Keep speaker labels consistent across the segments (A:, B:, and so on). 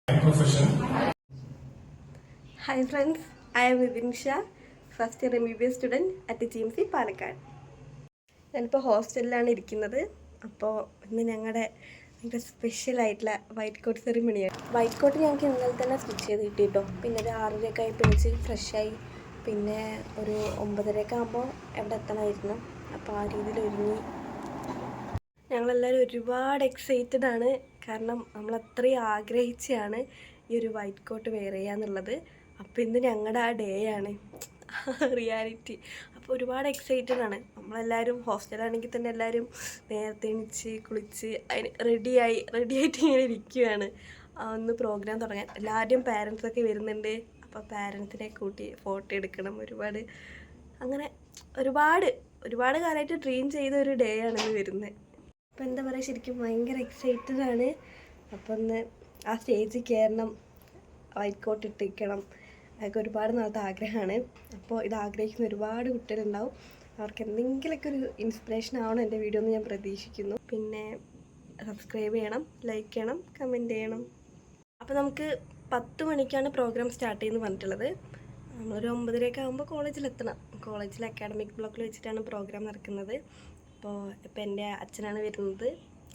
A: Profession.
B: Hi friends, I am Vivinsha, first year MBBS student at GMC Palakkad. ഞാനിപ്പോൾ ഹോസ്റ്റലിലാണ് ഇരിക്കുന്നത്. അപ്പോൾ ഇന്ന് ഞങ്ങളുടെ ഭയങ്കര സ്പെഷ്യലായിട്ടുള്ള വൈറ്റ് കോട്ട് സെറിമണിയാണ്. വൈറ്റ് കോട്ട് ഞങ്ങൾക്ക് ഇന്നലെ തന്നെ സ്റ്റിച്ച് ചെയ്ത് കിട്ടിയിട്ടോ. പിന്നെ ഒരു 6:30 ആയി പിടിച്ച് ഫ്രഷായി. പിന്നെ ഒരു 9:30 ആകുമ്പോൾ എവിടെ എത്തണമായിരുന്നു. അപ്പോൾ ആ രീതിയിൽ ഒരുങ്ങി. ഞങ്ങളെല്ലാവരും ഒരുപാട് എക്സൈറ്റഡ് ആണ്. കാരണം നമ്മൾ അത്രയും ആഗ്രഹിച്ചാണ് ഈ ഒരു വൈറ്റ് കോട്ട് വെയർ ചെയ്യാന്നുള്ളത്. അപ്പോൾ ഇന്ന് ഞങ്ങളുടെ ആ ഡേ ആണ്, റിയാലിറ്റി. അപ്പോൾ ഒരുപാട് എക്സൈറ്റഡ് ആണ് നമ്മളെല്ലാവരും. ഹോസ്റ്റലാണെങ്കിൽ തന്നെ എല്ലാവരും നേരത്തെ എണീച്ച് കുളിച്ച് അതിന് റെഡിയായിട്ട് ഇങ്ങനെ ഇരിക്കുകയാണ് ഒന്ന് പ്രോഗ്രാം തുടങ്ങാൻ. എല്ലാവരുടെയും പാരൻസൊക്കെ വരുന്നുണ്ട്. അപ്പോൾ പാരൻസിനെ കൂട്ടി ഫോട്ടോ എടുക്കണം. അങ്ങനെ ഒരുപാട് കാലമായിട്ട് ഡ്രീം ചെയ്ത ഒരു ഡേ ആണ് ഇന്ന് വരുന്നത്. അപ്പോൾ എന്താ പറയുക, ശരിക്കും ഭയങ്കര എക്സൈറ്റഡ് ആണ്. അപ്പോൾ ഒന്ന് ആ സ്റ്റേജിൽ കയറണം, വൈറ്റ് കോട്ട് ഇട്ടിരിക്കണം, അതൊക്കെ ഒരുപാട് നാളത്തെ ആഗ്രഹമാണ്. അപ്പോൾ ഇത് ആഗ്രഹിക്കുന്ന ഒരുപാട് കുട്ടികളുണ്ടാവും. അവർക്ക് എന്തെങ്കിലുമൊക്കെ ഒരു ഇൻസ്പിറേഷൻ ആവണം എൻ്റെ വീഡിയോ എന്ന് ഞാൻ പ്രതീക്ഷിക്കുന്നു. പിന്നെ സബ്സ്ക്രൈബ് ചെയ്യണം, ലൈക്ക് ചെയ്യണം, കമൻറ്റ് ചെയ്യണം. അപ്പോൾ നമുക്ക് 10 മണിക്കാണ് പ്രോഗ്രാം സ്റ്റാർട്ട് ചെയ്യുന്നത് പറഞ്ഞിട്ടുള്ളത്. നമ്മളൊരു 9:30 ആകുമ്പോൾ കോളേജിലെത്തണം. കോളേജിൽ അക്കാഡമിക് ബ്ലോക്കിൽ വെച്ചിട്ടാണ് പ്രോഗ്രാം നടക്കുന്നത്. ഇപ്പോൾ എൻ്റെ അച്ഛനാണ് വരുന്നത്.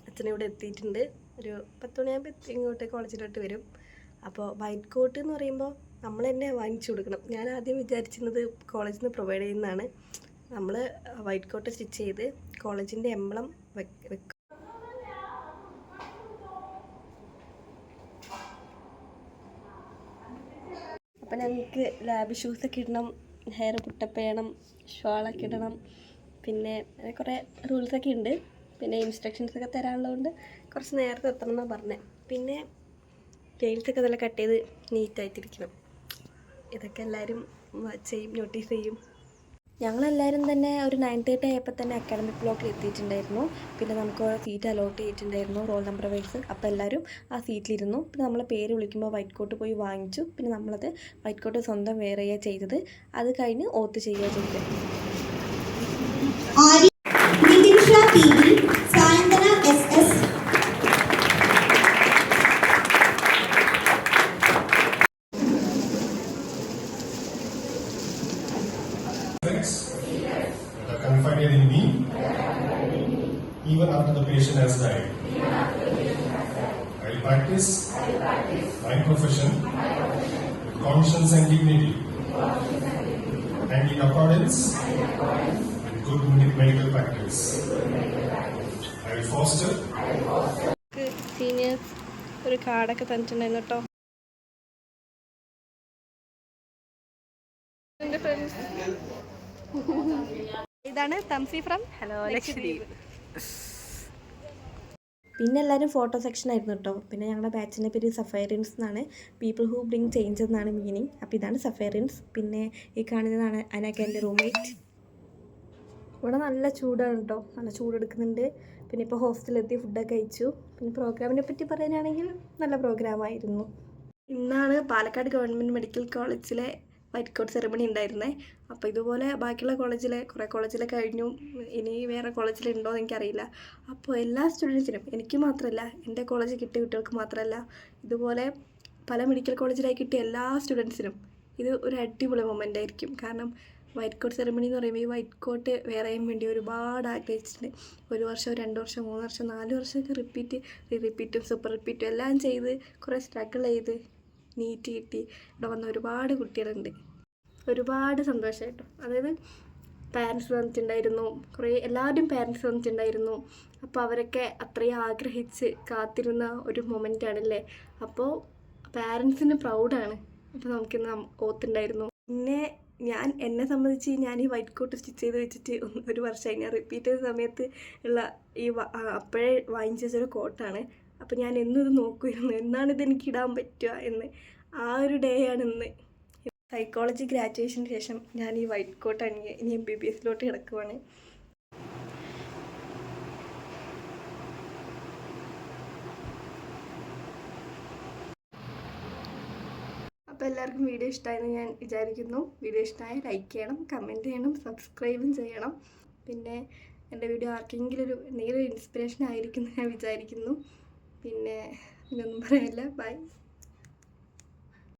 B: അച്ഛനിവിടെ എത്തിയിട്ടുണ്ട്. ഒരു 10 മണിയാകുമ്പോൾ ഇങ്ങോട്ട് കോളേജിലോട്ട് വരും. അപ്പോൾ വൈറ്റ് കോട്ട് എന്ന് പറയുമ്പോൾ നമ്മൾ തന്നെ വാങ്ങിച്ചു കൊടുക്കണം. ഞാൻ ആദ്യം വിചാരിച്ചിരുന്നത് കോളേജിൽ നിന്ന് പ്രൊവൈഡ് ചെയ്യുന്നതാണ്. നമ്മൾ വൈറ്റ് കോട്ട് സ്റ്റിച്ച് ചെയ്ത് കോളേജിൻ്റെ എംബ്ലം വെക്കും. അപ്പം ഞങ്ങൾക്ക് ലാബ് ഷൂസൊക്കെ ഇടണം, ഹെയർ പുട്ടപ്പ് ചെയ്യണം, ഷോളൊക്കെ ഇടണം. പിന്നെ കുറേ റൂൾസൊക്കെ ഉണ്ട്. പിന്നെ ഇൻസ്ട്രക്ഷൻസൊക്കെ തരാനുള്ളതുകൊണ്ട് കുറച്ച് നേരത്തെ എത്തണം എന്നാണ് പറഞ്ഞത്. പിന്നെ നെയിൽസൊക്കെ നല്ല കട്ട് ചെയ്ത് നീറ്റായിട്ടിരിക്കണം. ഇതൊക്കെ എല്ലാവരും നോട്ടീസ് ചെയ്യും. ഞങ്ങളെല്ലാവരും തന്നെ ഒരു 9:30 ആയപ്പോൾ തന്നെ അക്കാഡമിക് ബ്ലോക്കിൽ എത്തിയിട്ടുണ്ടായിരുന്നു. പിന്നെ നമുക്ക് സീറ്റ് അലോട്ട് ചെയ്തിട്ടുണ്ടായിരുന്നു, റോൾ നമ്പർ വൈസ്. അപ്പോൾ എല്ലാവരും ആ സീറ്റിലിരുന്നു. പിന്നെ നമ്മളെ പേര് വിളിക്കുമ്പോൾ വൈറ്റ് കോട്ട് പോയി വാങ്ങിച്ചു. പിന്നെ നമ്മളത് വൈറ്റ് കോട്ട് സ്വന്തം വെയർ ചെയ്യുക ചെയ്തത്. അത് കഴിഞ്ഞ് ഓത്ത് ചെയ്യുക ചെയ്തത്.
A: That are confided in me even after the patient has died. I will practice my profession with conscience and dignity and in accordance with good medical practice. I will foster.
B: Seniors ഒരു കാർഡൊക്കെ തന്നിട്ടുണ്ടായിരുന്നു കേട്ടോ. ഇതാണ് തംസി from hello Lakshadweep. പിന്നെ എല്ലാവരും photo section ആയിരുന്നു കേട്ടോ. പിന്നെ ഞങ്ങളുടെ ബാച്ചിൻ്റെ പേര് സഫേറിയൻസ് എന്നാണ്. പീപ്പിൾ ഹൂ ബ്രിങ് ചേഞ്ച് എന്നാണ് മീനിങ്. അപ്പോൾ ഇതാണ് സഫേറിയൻസ്. പിന്നെ ഈ കാണുന്നതാണ് അനൊക്കെ എൻ്റെ റൂംമേറ്റ്. ഇവിടെ നല്ല ചൂടാണ് കേട്ടോ, നല്ല ചൂടെടുക്കുന്നുണ്ട്. പിന്നെ ഇപ്പോൾ ഹോസ്റ്റലിലെത്തി ഫുഡൊക്കെ കഴിച്ചു. പിന്നെ പ്രോഗ്രാമിനെ പറ്റി പറയാനാണെങ്കിൽ നല്ല പ്രോഗ്രാമായിരുന്നു. ഇന്നാണ് പാലക്കാട് ഗവൺമെൻറ് മെഡിക്കൽ കോളേജിലെ വൈറ്റ് കോട്ട് സെറിമണി ഉണ്ടായിരുന്നേ. അപ്പോൾ ഇതുപോലെ ബാക്കിയുള്ള കുറേ കോളേജിലെ കഴിഞ്ഞു. ഇനി വേറെ കോളേജിലുണ്ടോ എന്ന് എനിക്കറിയില്ല. അപ്പോൾ എല്ലാ സ്റ്റുഡൻസിനും, എനിക്ക് മാത്രമല്ല, എൻ്റെ കോളേജിൽ കിട്ടിയ കുട്ടികൾക്ക് മാത്രമല്ല, ഇതുപോലെ പല മെഡിക്കൽ കോളേജിലായി കിട്ടിയ എല്ലാ സ്റ്റുഡൻസിനും ഇത് ഒരു അടിപൊളി മൊമെൻ്റ് ആയിരിക്കും. കാരണം വൈറ്റ് കോട്ട് സെറിമണി എന്ന് പറയുമ്പോൾ ഈ വൈറ്റ് കോട്ട് വെയർ ചെയ്യാൻ വേണ്ടി ഒരുപാട് ആഗ്രഹിച്ചിട്ടുണ്ട്. 1 വർഷം, 2 വർഷം, 3 വർഷം, 4 വർഷമൊക്കെ റിപ്പീറ്റും സൂപ്പർ റിപ്പീറ്റും എല്ലാം ചെയ്ത് കുറേ സ്ട്രഗിൾ ചെയ്ത് നീറ്റ് കിട്ടി ഇവിടെ വന്ന ഒരുപാട് കുട്ടികളുണ്ട്. ഒരുപാട് സന്തോഷമായിട്ടോ. അതായത് പാരൻസ് വന്നിട്ടുണ്ടായിരുന്നു, എല്ലാവരുടെയും പാരൻസ് വന്നിട്ടുണ്ടായിരുന്നു. അപ്പോൾ അവരൊക്കെ അത്രയും ആഗ്രഹിച്ച് കാത്തിരുന്ന ഒരു മൊമെൻ്റാണല്ലേ. അപ്പോൾ പാരൻസിന് പ്രൗഡാണ്. അപ്പോൾ നമുക്കിന്ന് ഓത്തുണ്ടായിരുന്നു. പിന്നെ എന്നെ സംബന്ധിച്ച് ഞാൻ ഈ വൈറ്റ് കോട്ട് സ്റ്റിച്ച് ചെയ്ത് വെച്ചിട്ട് 1 വർഷമായി. ഞാൻ റിപ്പീറ്റ് ചെയ്ത സമയത്ത് ഉള്ള അപ്പോഴേ വാങ്ങിച്ച ഒരു കോട്ടാണ്. അപ്പോൾ ഞാൻ എന്നും ഇത് നോക്കുമായിരുന്നു, എന്നാണിത് എനിക്ക് ഇടാൻ പറ്റുക എന്ന്. ആ ഒരു ഡേ ആണ് ഇന്ന്. സൈക്കോളജി ഗ്രാജുവേഷന് ശേഷം ഞാൻ ഈ വൈറ്റ് കോട്ട് അണിഞ്ഞ് ഇനി MBBSലോട്ട് കിടക്കുവാണ്. അപ്പോൾ എല്ലാവർക്കും വീഡിയോ ഇഷ്ടമായെന്ന് ഞാൻ വിചാരിക്കുന്നു. വീഡിയോ ഇഷ്ടമായി ലൈക്ക് ചെയ്യണം, കമൻറ്റ് ചെയ്യണം, സബ്സ്ക്രൈബും ചെയ്യണം. പിന്നെ എൻ്റെ വീഡിയോ ആർക്കെങ്കിലും എന്തെങ്കിലും ഇൻസ്പിറേഷൻ ആയിരിക്കും എന്ന് ഞാൻ വിചാരിക്കുന്നു. പിന്നെ ഇതൊന്നും പറയാനില്ല. ബൈ.